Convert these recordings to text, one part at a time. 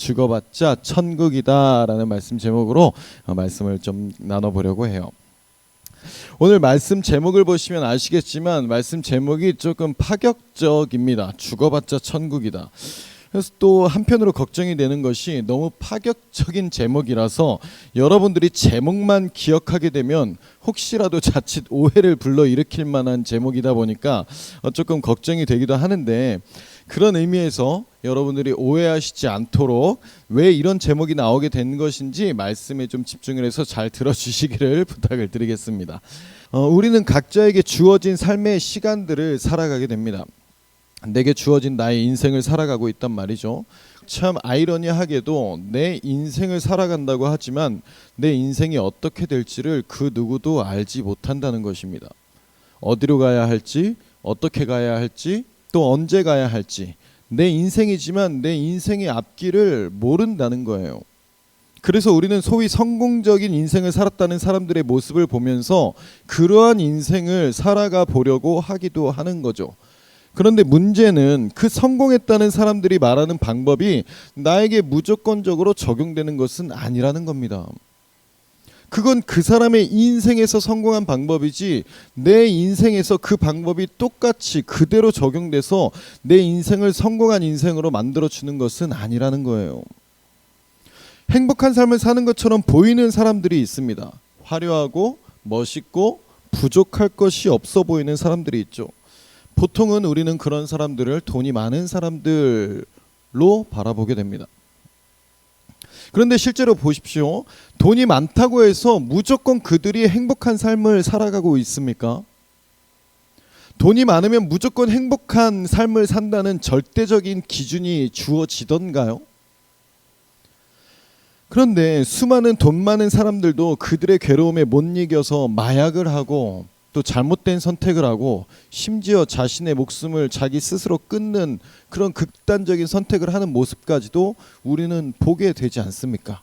죽어봤자 천국이다라는 말씀 제목으로 말씀을 좀 나눠보려고 해요. 오늘 말씀 제목을 보시면 아시겠지만 말씀 제목이 조금 파격적입니다. 죽어봤자 천국이다. 그래서 또 한편으로 걱정이 되는 것이 너무 파격적인 제목이라서 여러분들이 제목만 기억하게 되면 혹시라도 자칫 오해를 불러일으킬 만한 제목이다 보니까 조금 걱정이 되기도 하는데, 그런 의미에서 여러분들이 오해하시지 않도록 왜 이런 제목이 나오게 된 것인지 말씀에 좀 집중을 해서 잘 들어주시기를 부탁을 드리겠습니다. 우리는 각자에게 주어진 삶의 시간들을 살아가게 됩니다. 내게 주어진 나의 인생을 살아가고 있단 말이죠. 참 아이러니하게도 내 인생을 살아간다고 하지만 내 인생이 어떻게 될지를 그 누구도 알지 못한다는 것입니다. 어디로 가야 할지, 어떻게 가야 할지, 또 언제 가야 할지, 내 인생이지만 내 인생의 앞길을 모른다는 거예요. 그래서 우리는 소위 성공적인 인생을 살았다는 사람들의 모습을 보면서 그러한 인생을 살아가 보려고 하기도 하는 거죠. 그런데 문제는 그 성공했다는 사람들이 말하는 방법이 나에게 무조건적으로 적용되는 것은 아니라는 겁니다. 그건 그 사람의 인생에서 성공한 방법이지 내 인생에서 그 방법이 똑같이 그대로 적용돼서 내 인생을 성공한 인생으로 만들어주는 것은 아니라는 거예요. 행복한 삶을 사는 것처럼 보이는 사람들이 있습니다. 화려하고 멋있고 부족할 것이 없어 보이는 사람들이 있죠. 보통은 우리는 그런 사람들을 돈이 많은 사람들로 바라보게 됩니다. 그런데 실제로 보십시오. 돈이 많다고 해서 무조건 그들이 행복한 삶을 살아가고 있습니까? 돈이 많으면 무조건 행복한 삶을 산다는 절대적인 기준이 주어지던가요? 그런데 수많은 돈 많은 사람들도 그들의 괴로움에 못 이겨서 마약을 하고 또 잘못된 선택을 하고 심지어 자신의 목숨을 자기 스스로 끊는 그런 극단적인 선택을 하는 모습까지도 우리는 보게 되지 않습니까?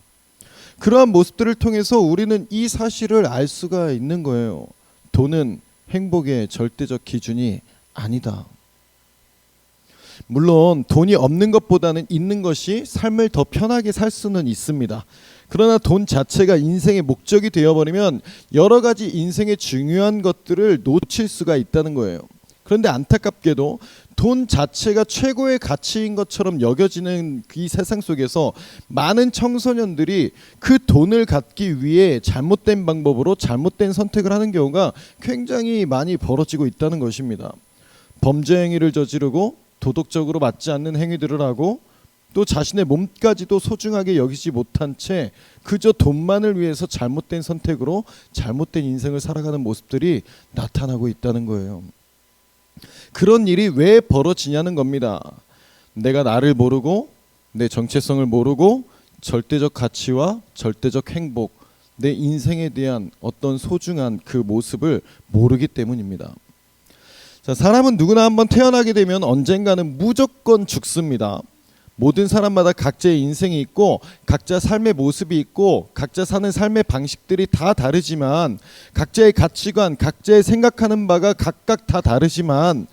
그러한 모습들을 통해서 우리는 이 사실을 알 수가 있는 거예요. 돈은 행복의 절대적 기준이 아니다. 물론 돈이 없는 것보다는 있는 것이 삶을 더 편하게 살 수는 있습니다. 그러나 돈 자체가 인생의 목적이 되어버리면 여러 가지 인생의 중요한 것들을 놓칠 수가 있다는 거예요. 그런데 안타깝게도 돈 자체가 최고의 가치인 것처럼 여겨지는 이 세상 속에서 많은 청소년들이 그 돈을 갖기 위해 잘못된 방법으로 잘못된 선택을 하는 경우가 굉장히 많이 벌어지고 있다는 것입니다. 범죄 행위를 저지르고 도덕적으로 맞지 않는 행위들을 하고 또 자신의 몸까지도 소중하게 여기지 못한 채 그저 돈만을 위해서 잘못된 선택으로 잘못된 인생을 살아가는 모습들이 나타나고 있다는 거예요. 그런 일이 왜 벌어지냐는 겁니다. 내가 나를 모르고 내 정체성을 모르고 절대적 가치와 절대적 행복, 내 인생에 대한 어떤 소중한 그 모습을 모르기 때문입니다. 자, 사람은 누구나 한번 태어나게 되면 언젠가는 무조건 죽습니다. 모든 사람마다 각자의 인생이 있고 각자 삶의 모습이 있고 각자 사는 삶의 방식들이 다 다르지만 각자의 가치관, 각자의 생각하는 바가 각각 다 다르지만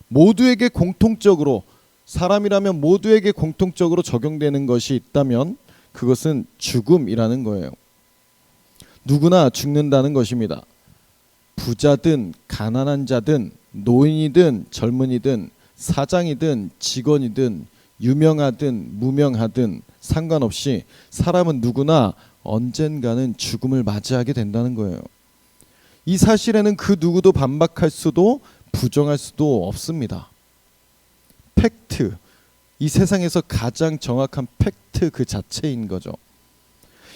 모두에게 공통적으로, 사람이라면 모두에게 공통적으로 적용되는 것이 있다면 그것은 죽음이라는 거예요. 누구나 죽는다는 것입니다. 부자든 가난한 자든 노인이든 젊은이든 사장이든 직원이든 유명하든 무명하든 상관없이 사람은 누구나 언젠가는 죽음을 맞이하게 된다는 거예요. 이 사실에는 그 누구도 반박할 수도 부정할 수도 없습니다. 팩트, 이 세상에서 가장 정확한 팩트 그 자체인 거죠.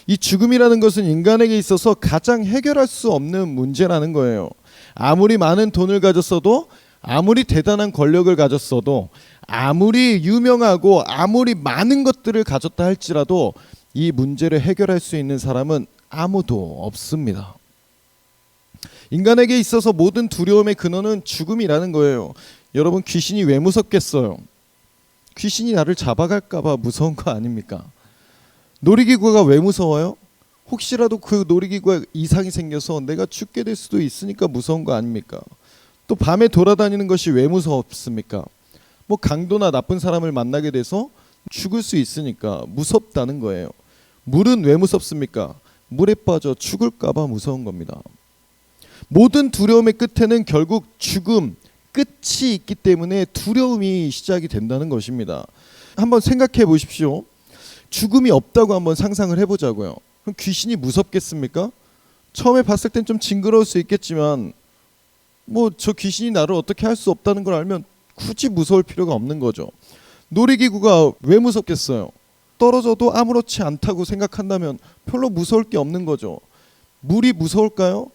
이 죽음이라는 것은 인간에게 있어서 가장 해결할 수 없는 문제라는 거예요. 아무리 많은 돈을 가졌어도, 아무리 대단한 권력을 가졌어도, 아무리 유명하고 아무리 많은 것들을 가졌다 할지라도 이 문제를 해결할 수 있는 사람은 아무도 없습니다. 인간에게 있어서 모든 두려움의 근원은 죽음이라는 거예요. 여러분, 귀신이 왜 무섭겠어요? 귀신이 나를 잡아갈까 봐 무서운 거 아닙니까? 놀이기구가 왜 무서워요? 혹시라도 그 놀이기구에 이상이 생겨서 내가 죽게 될 수도 있으니까 무서운 거 아닙니까? 또 밤에 돌아다니는 것이 왜 무섭습니까? 뭐 강도나 나쁜 사람을 만나게 돼서 죽을 수 있으니까 무섭다는 거예요. 물은 왜 무섭습니까? 물에 빠져 죽을까봐 무서운 겁니다. 모든 두려움의 끝에는 결국 죽음, 끝이 있기 때문에 두려움이 시작이 된다는 것입니다. 한번 생각해 보십시오. 죽음이 없다고 한번 상상을 해보자고요. 그럼 귀신이 무섭겠습니까? 처음에 봤을 땐 좀 징그러울 수 있겠지만 뭐 저 귀신이 나를 어떻게 할 수 없다는 걸 알면 굳이 무서울 필요가 없는 거죠. 놀이기구가 왜 무섭겠어요? 떨어져도 아무렇지 않다고 생각한다면 별로 무서울 게 없는 거죠. 물이 무서울까요?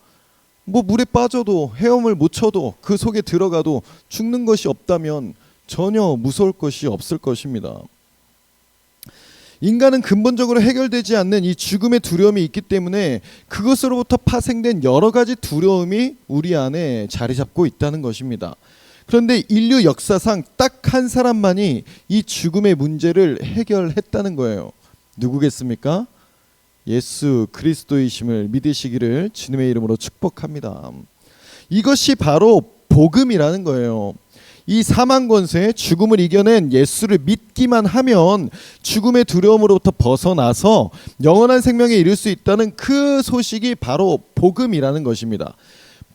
뭐 물에 빠져도 헤엄을 못 쳐도 그 속에 들어가도 죽는 것이 없다면 전혀 무서울 것이 없을 것입니다. 인간은 근본적으로 해결되지 않는 이 죽음의 두려움이 있기 때문에 그것으로부터 파생된 여러 가지 두려움이 우리 안에 자리 잡고 있다는 것입니다. 그런데 인류 역사상 딱 한 사람만이 이 죽음의 문제를 해결했다는 거예요. 누구겠습니까? 예수 그리스도이심을 믿으시기를 주님의 이름으로 축복합니다. 이것이 바로 복음이라는 거예요. 이 사망 권세, 죽음을 이겨낸 예수를 믿기만 하면 죽음의 두려움으로부터 벗어나서 영원한 생명에 이를 수 있다는 그 소식이 바로 복음이라는 것입니다.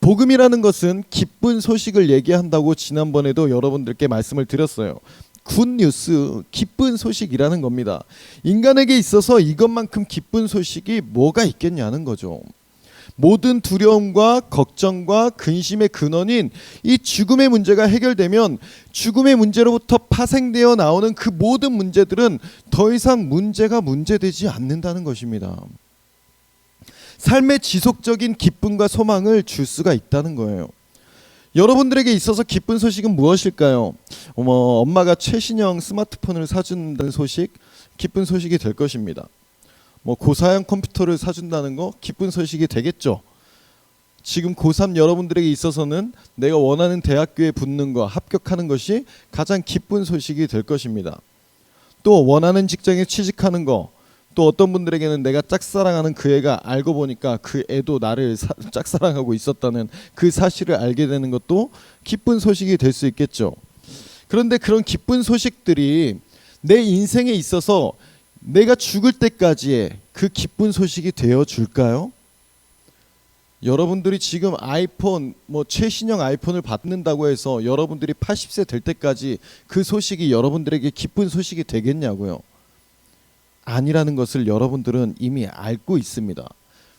복음이라는 것은 기쁜 소식을 얘기한다고 지난번에도 여러분들께 말씀을 드렸어요. 굿뉴스, 기쁜 소식이라는 겁니다. 인간에게 있어서 이것만큼 기쁜 소식이 뭐가 있겠냐는 거죠. 모든 두려움과 걱정과 근심의 근원인 이 죽음의 문제가 해결되면 죽음의 문제로부터 파생되어 나오는 그 모든 문제들은 더 이상 문제가 문제되지 않는다는 것입니다. 삶의 지속적인 기쁨과 소망을 줄 수가 있다는 거예요. 여러분들에게 있어서 기쁜 소식은 무엇일까요? 엄마가 최신형 스마트폰을 사준다는 소식, 기쁜 소식이 될 것입니다. 고사양 컴퓨터를 사준다는 거 기쁜 소식이 되겠죠. 지금 고3 여러분들에게 있어서는 내가 원하는 대학교에 붙는 거, 합격하는 것이 가장 기쁜 소식이 될 것입니다. 또 원하는 직장에 취직하는 거, 또 어떤 분들에게는 내가 짝사랑하는 그 애가 알고 보니까 그 애도 나를 짝사랑하고 있었다는 그 사실을 알게 되는 것도 기쁜 소식이 될 수 있겠죠. 그런데 그런 기쁜 소식들이 내 인생에 있어서 내가 죽을 때까지의 그 기쁜 소식이 되어 줄까요? 여러분들이 지금 아이폰, 최신형 아이폰을 받는다고 해서 여러분들이 80세 될 때까지 그 소식이 여러분들에게 기쁜 소식이 되겠냐고요? 아니라는 것을 여러분들은 이미 알고 있습니다.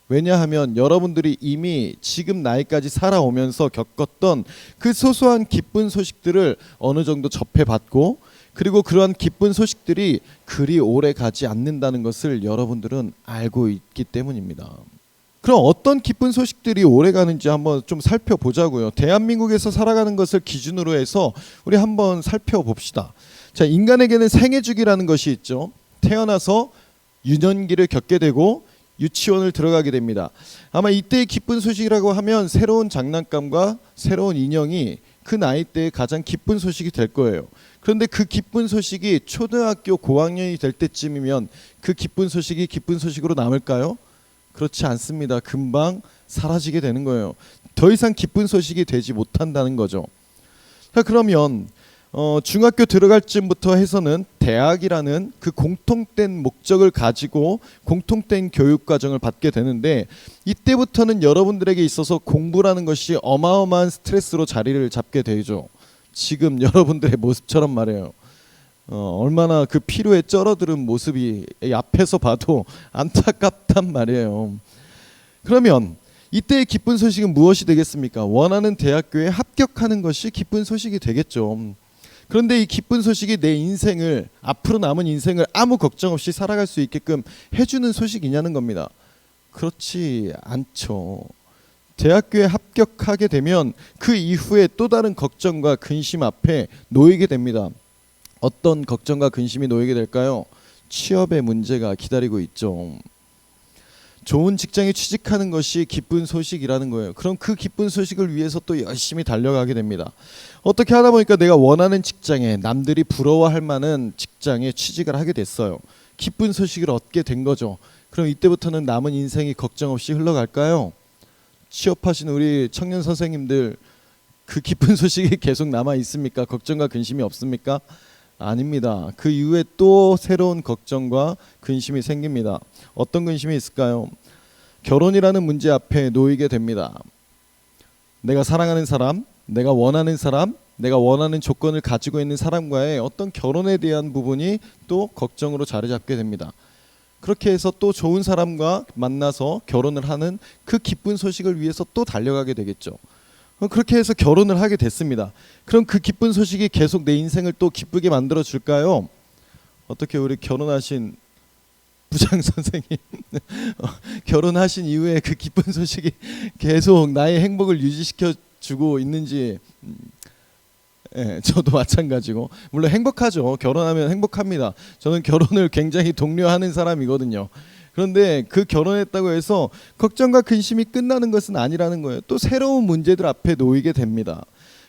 왜냐하면 여러분들이 이미 지금 나이까지 살아오면서 겪었던 그 소소한 기쁜 소식들을 어느 정도 접해봤고, 그리고 그러한 기쁜 소식들이 그리 오래 가지 않는다는 것을 여러분들은 알고 있기 때문입니다. 그럼 어떤 기쁜 소식들이 오래 가는지 한번 좀 살펴보자고요. 대한민국에서 살아가는 것을 기준으로 해서 우리 한번 살펴봅시다. 자, 인간에게는 생애주기라는 것이 있죠. 태어나서 유년기를 겪게 되고 유치원을 들어가게 됩니다. 아마 이때의 기쁜 소식이라고 하면 새로운 장난감과 새로운 인형이 그 나이 때의 가장 기쁜 소식이 될 거예요. 그런데 그 기쁜 소식이 초등학교 고학년이 될 때쯤이면 그 기쁜 소식이 기쁜 소식으로 남을까요? 그렇지 않습니다. 금방 사라지게 되는 거예요. 더 이상 기쁜 소식이 되지 못한다는 거죠. 자, 그러면 중학교 들어갈 쯤부터 해서는 대학이라는 그 공통된 목적을 가지고 공통된 교육 과정을 받게 되는데, 이때부터는 여러분들에게 있어서 공부라는 것이 어마어마한 스트레스로 자리를 잡게 되죠. 지금 여러분들의 모습처럼 말이에요. 얼마나 그 피로에 쩔어드는 모습이 앞에서 봐도 안타깝단 말이에요. 그러면 이때의 기쁜 소식은 무엇이 되겠습니까? 원하는 대학교에 합격하는 것이 기쁜 소식이 되겠죠. 그런데 이 기쁜 소식이 내 인생을, 앞으로 남은 인생을 아무 걱정 없이 살아갈 수 있게끔 해주는 소식이냐는 겁니다. 그렇지 않죠. 대학교에 합격하게 되면 그 이후에 또 다른 걱정과 근심 앞에 놓이게 됩니다. 어떤 걱정과 근심이 놓이게 될까요? 취업의 문제가 기다리고 있죠. 좋은 직장에 취직하는 것이 기쁜 소식이라는 거예요. 그럼 그 기쁜 소식을 위해서 또 열심히 달려가게 됩니다. 어떻게 하다 보니까 내가 원하는 직장에, 남들이 부러워할 만한 직장에 취직을 하게 됐어요. 기쁜 소식을 얻게 된 거죠. 그럼 이때부터는 남은 인생이 걱정 없이 흘러갈까요? 취업하신 우리 청년 선생님들, 그 기쁜 소식이 계속 남아 있습니까? 걱정과 근심이 없습니까? 아닙니다. 그 이후에 또 새로운 걱정과 근심이 생깁니다. 어떤 근심이 있을까요? 결혼이라는 문제 앞에 놓이게 됩니다. 내가 사랑하는 사람, 내가 원하는 사람, 내가 원하는 조건을 가지고 있는 사람과의 어떤 결혼에 대한 부분이 또 걱정으로 자리 잡게 됩니다. 그렇게 해서 또 좋은 사람과 만나서 결혼을 하는 그 기쁜 소식을 위해서 또 달려가게 되겠죠. 그렇게 해서 결혼을 하게 됐습니다. 그럼 그 기쁜 소식이 계속 내 인생을 또 기쁘게 만들어 줄까요? 어떻게 우리 결혼하신 부장 선생님 결혼하신 이후에 그 기쁜 소식이 계속 나의 행복을 유지시켜 주고 있는지 예, 저도 마찬가지고 물론 행복하죠. 결혼하면 행복합니다. 저는 결혼을 굉장히 독려하는 사람이거든요. 그런데 그 결혼했다고 해서 걱정과 근심이 끝나는 것은 아니라는 거예요. 또 새로운 문제들 앞에 놓이게 됩니다.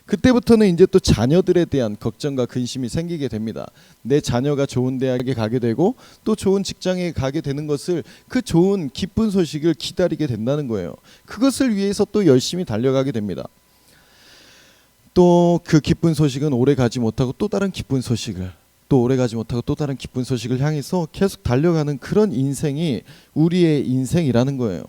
그때부터는 이제 또 자녀들에 대한 걱정과 근심이 생기게 됩니다. 내 자녀가 좋은 대학에 가게 되고 또 좋은 직장에 가게 되는 것을 그 좋은 기쁜 소식을 기다리게 된다는 거예요. 그것을 위해서 또 열심히 달려가게 됩니다. 또 그 기쁜 소식은 오래 가지 못하고 또 다른 기쁜 소식을 또 오래 가지 못하고 또 다른 기쁜 소식을 향해서 계속 달려가는 그런 인생이 우리의 인생이라는 거예요.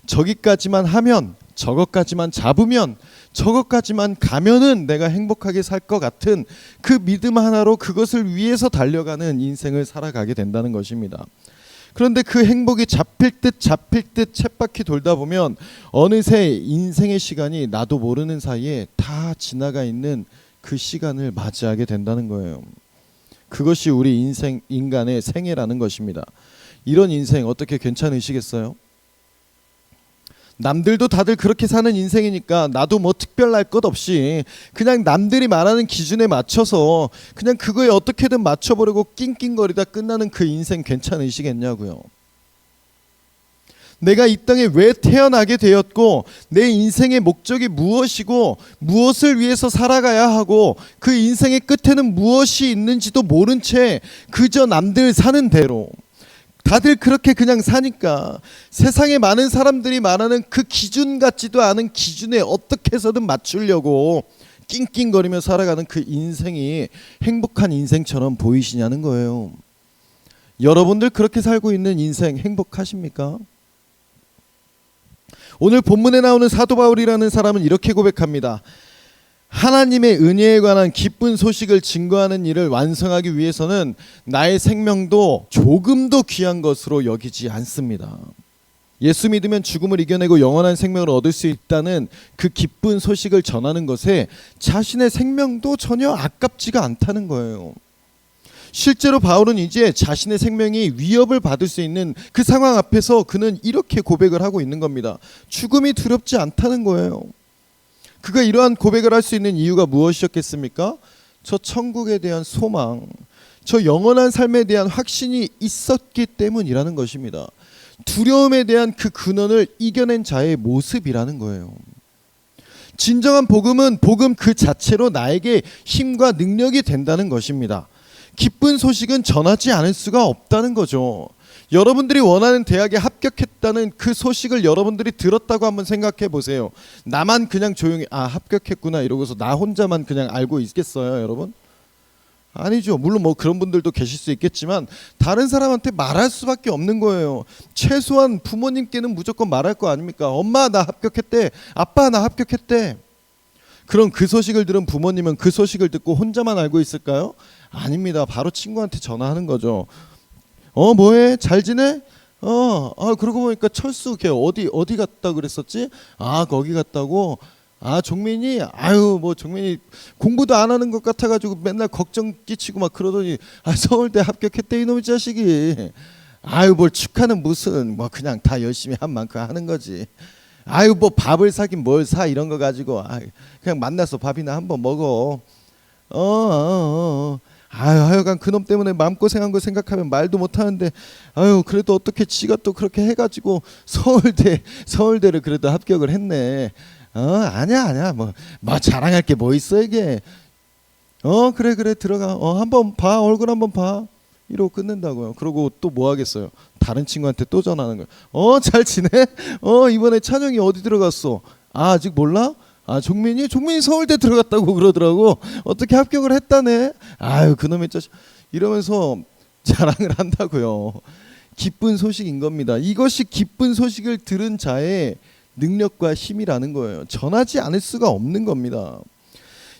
저기까지만 하면 저것까지만 잡으면 저것까지만 가면은 내가 행복하게 살 것 같은 그 믿음 하나로 그것을 위해서 달려가는 인생을 살아가게 된다는 것입니다. 그런데 그 행복이 잡힐 듯 쳇바퀴 돌다 보면 어느새 인생의 시간이 나도 모르는 사이에 다 지나가 있는 그 시간을 맞이하게 된다는 거예요. 그것이 우리 인간의 생애라는 것입니다. 이런 인생 어떻게 괜찮으시겠어요? 남들도 다들 그렇게 사는 인생이니까 나도 뭐 특별할 것 없이 그냥 남들이 말하는 기준에 맞춰서 그냥 그거에 어떻게든 맞춰보려고 낑낑거리다 끝나는 그 인생 괜찮으시겠냐고요. 내가 이 땅에 왜 태어나게 되었고 내 인생의 목적이 무엇이고 무엇을 위해서 살아가야 하고 그 인생의 끝에는 무엇이 있는지도 모른 채 그저 남들 사는 대로 다들 그렇게 그냥 사니까 세상에 많은 사람들이 말하는 그 기준 같지도 않은 기준에 어떻게 해서든 맞추려고 낑낑거리며 살아가는 그 인생이 행복한 인생처럼 보이시냐는 거예요. 여러분들 그렇게 살고 있는 인생 행복하십니까? 오늘 본문에 나오는 사도 바울이라는 사람은 이렇게 고백합니다. 하나님의 은혜에 관한 기쁜 소식을 증거하는 일을 완성하기 위해서는 나의 생명도 조금도 귀한 것으로 여기지 않습니다. 예수 믿으면 죽음을 이겨내고 영원한 생명을 얻을 수 있다는 그 기쁜 소식을 전하는 것에 자신의 생명도 전혀 아깝지가 않다는 거예요. 실제로 바울은 이제 자신의 생명이 위협을 받을 수 있는 그 상황 앞에서 그는 이렇게 고백을 하고 있는 겁니다. 죽음이 두렵지 않다는 거예요. 그가 이러한 고백을 할 수 있는 이유가 무엇이었겠습니까? 저 천국에 대한 소망, 저 영원한 삶에 대한 확신이 있었기 때문이라는 것입니다. 두려움에 대한 그 근원을 이겨낸 자의 모습이라는 거예요. 진정한 복음은 복음 그 자체로 나에게 힘과 능력이 된다는 것입니다. 기쁜 소식은 전하지 않을 수가 없다는 거죠. 여러분들이 원하는 대학에 합격했다는 그 소식을 여러분들이 들었다고 한번 생각해 보세요. 나만 그냥 조용히 합격했구나 이러고서 나 혼자만 그냥 알고 있겠어요, 여러분? 아니죠. 물론 뭐 그런 분들도 계실 수 있겠지만 다른 사람한테 말할 수밖에 없는 거예요. 최소한 부모님께는 무조건 말할 거 아닙니까? 엄마 나 합격했대. 아빠 나 합격했대. 그럼 그 소식을 들은 부모님은 그 소식을 듣고 혼자만 알고 있을까요? 아닙니다. 바로 친구한테 전화하는 거죠. 뭐해? 잘 지내? 그러고 보니까 철수 걔 어디 갔다 그랬었지? 거기 갔다고? 종민이? 뭐 종민이 공부도 안 하는 것 같아가지고 맨날 걱정 끼치고 막 그러더니 서울대 합격했대 이놈의 자식이. 뭘 축하는 무슨 뭐 그냥 다 열심히 한 만큼 하는 거지. 뭐 밥을 사긴 뭘 사 이런 거 가지고 그냥 만나서 밥이나 한번 먹어. 하여간 그놈 때문에 마음고생한 거 생각하면 말도 못하는데 그래도 어떻게 지가 또 그렇게 해가지고 서울대를 그래도 합격을 했네. 아니야 뭐 자랑할 게 뭐 있어 이게. 그래 들어가. 한번 봐 얼굴 한번 봐. 이러고 끝낸다고요. 그러고 또 뭐 하겠어요. 다른 친구한테 또 전화하는 거예요. 잘 지내? 이번에 찬영이 어디 들어갔어? 아직 몰라? 종민이 서울대 들어갔다고 그러더라고. 어떻게 합격을 했다네. 아유 그놈의 자식 이러면서 자랑을 한다고요. 기쁜 소식인 겁니다. 이것이 기쁜 소식을 들은 자의 능력과 힘이라는 거예요. 전하지 않을 수가 없는 겁니다.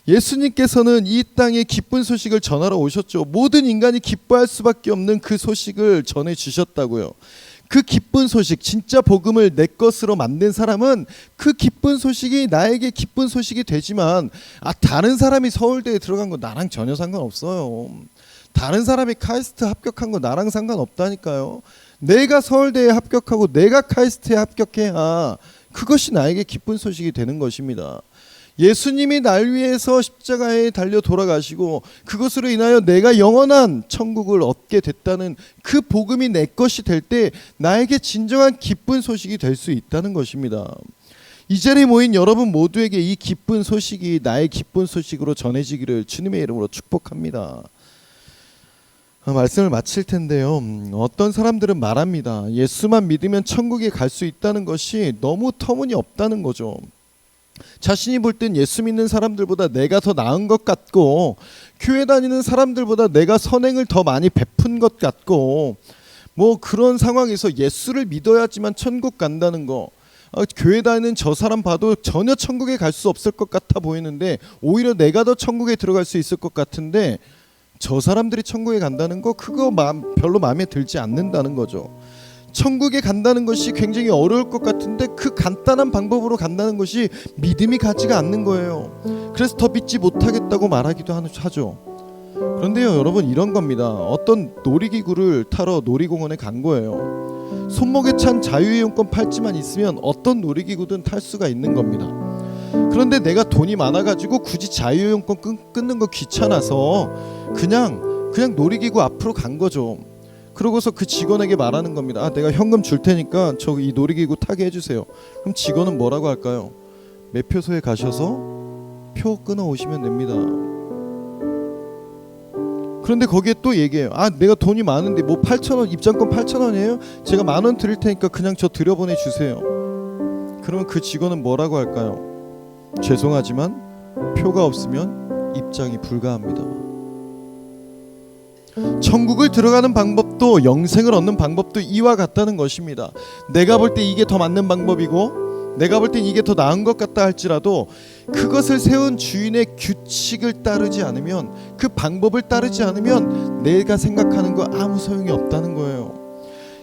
예수님께서는 이 땅에 기쁜 소식을 전하러 오셨죠. 모든 인간이 기뻐할 수밖에 없는 그 소식을 전해 주셨다고요. 그 기쁜 소식, 진짜 복음을 내 것으로 만든 사람은 그 기쁜 소식이 나에게 기쁜 소식이 되지만 다른 사람이 서울대에 들어간 거 나랑 전혀 상관없어요. 다른 사람이 카이스트 합격한 거 나랑 상관없다니까요. 내가 서울대에 합격하고 내가 카이스트에 합격해야 그것이 나에게 기쁜 소식이 되는 것입니다. 예수님이 날 위해서 십자가에 달려 돌아가시고 그것으로 인하여 내가 영원한 천국을 얻게 됐다는 그 복음이 내 것이 될 때 나에게 진정한 기쁜 소식이 될 수 있다는 것입니다. 이 자리에 모인 여러분 모두에게 이 기쁜 소식이 나의 기쁜 소식으로 전해지기를 주님의 이름으로 축복합니다. 말씀을 마칠 텐데요. 어떤 사람들은 말합니다. 예수만 믿으면 천국에 갈 수 있다는 것이 너무 터무니없다는 거죠. 자신이 볼 땐 예수 믿는 사람들보다 내가 더 나은 것 같고 교회 다니는 사람들보다 내가 선행을 더 많이 베푼 것 같고 뭐 그런 상황에서 예수를 믿어야지만 천국 간다는 거 교회 다니는 저 사람 봐도 전혀 천국에 갈 수 없을 것 같아 보이는데 오히려 내가 더 천국에 들어갈 수 있을 것 같은데 저 사람들이 천국에 간다는 거 그거 별로 마음에 들지 않는다는 거죠. 천국에 간다는 것이 굉장히 어려울 것 같은데 그 간단한 방법으로 간다는 것이 믿음이 가지가 않는 거예요. 그래서 더 믿지 못하겠다고 말하기도 하죠. 그런데요 여러분 이런 겁니다. 어떤 놀이기구를 타러 놀이공원에 간 거예요. 손목에 찬 자유이용권 팔찌만 있으면 어떤 놀이기구든 탈 수가 있는 겁니다. 그런데 내가 돈이 많아가지고 굳이 자유이용권 끊는 거 귀찮아서 그냥 놀이기구 앞으로 간 거죠. 그러고서 그 직원에게 말하는 겁니다. 내가 현금 줄 테니까 저 이 놀이기구 타게 해주세요. 그럼 직원은 뭐라고 할까요? 매표소에 가셔서 표 끊어 오시면 됩니다. 그런데 거기에 또 얘기해요. 내가 돈이 많은데 뭐 8,000원 입장권 8,000원이에요? 제가 10,000원 드릴 테니까 그냥 저 들여보내 주세요. 그러면 그 직원은 뭐라고 할까요? 죄송하지만 표가 없으면 입장이 불가합니다. 천국을 들어가는 방법도 영생을 얻는 방법도 이와 같다는 것입니다. 내가 볼 때 이게 더 맞는 방법이고 내가 볼 땐 이게 더 나은 것 같다 할지라도 그것을 세운 주인의 규칙을 따르지 않으면 그 방법을 따르지 않으면 내가 생각하는 거 아무 소용이 없다는 거예요.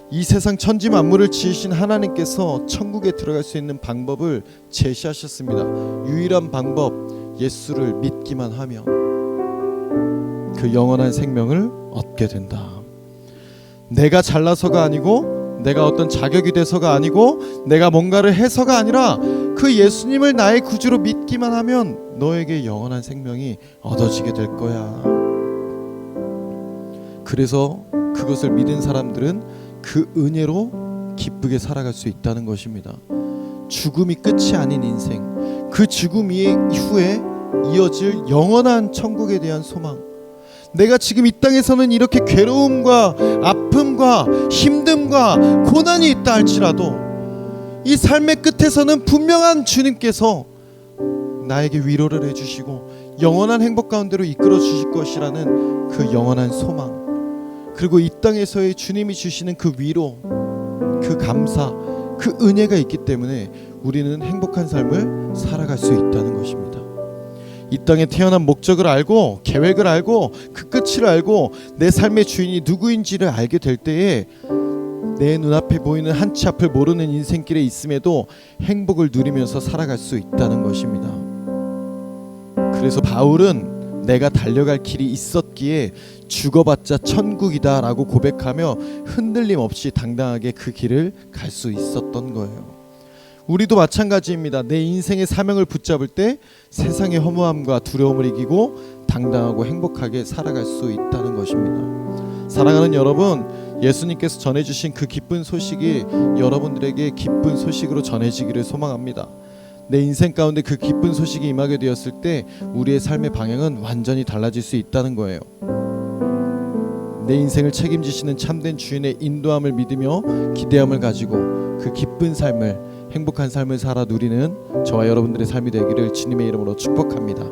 이 세상 천지 만물을 지으신 하나님께서 천국에 들어갈 수 있는 방법을 제시하셨습니다. 유일한 방법 예수를 믿기만 하면 그 영원한 생명을 얻게 된다. 내가 잘나서가 아니고 내가 어떤 자격이 돼서가 아니고 내가 뭔가를 해서가 아니라 그 예수님을 나의 구주로 믿기만 하면 너에게 영원한 생명이 얻어지게 될 거야. 그래서 그것을 믿은 사람들은 그 은혜로 기쁘게 살아갈 수 있다는 것입니다. 죽음이 끝이 아닌 인생, 그 죽음 이후에 이어질 영원한 천국에 대한 소망. 내가 지금 이 땅에서는 이렇게 괴로움과 아픔과 힘듦과 고난이 있다 할지라도 이 삶의 끝에서는 분명한 주님께서 나에게 위로를 해주시고 영원한 행복 가운데로 이끌어 주실 것이라는 그 영원한 소망, 그리고 이 땅에서의 주님이 주시는 그 위로, 그 감사, 그 은혜가 있기 때문에 우리는 행복한 삶을 살아갈 수 있다는 것입니다. 이 땅에 태어난 목적을 알고 계획을 알고 그 끝을 알고 내 삶의 주인이 누구인지를 알게 될 때에 내 눈앞에 보이는 한 치 앞을 모르는 인생길에 있음에도 행복을 누리면서 살아갈 수 있다는 것입니다. 그래서 바울은 내가 달려갈 길이 있었기에 죽어봤자 천국이다 라고 고백하며 흔들림 없이 당당하게 그 길을 갈 수 있었던 거예요. 우리도 마찬가지입니다. 내 인생의 사명을 붙잡을 때 세상의 허무함과 두려움을 이기고 당당하고 행복하게 살아갈 수 있다는 것입니다. 사랑하는 여러분, 예수님께서 전해주신 그 기쁜 소식이 여러분들에게 기쁜 소식으로 전해지기를 소망합니다. 내 인생 가운데 그 기쁜 소식이 임하게 되었을 때 우리의 삶의 방향은 완전히 달라질 수 있다는 거예요. 내 인생을 책임지시는 참된 주인의 인도함을 믿으며 기대함을 가지고 그 기쁜 삶을 행복한 삶을 살아 누리는 저와 여러분들의 삶이 되기를 주님의 이름으로 축복합니다.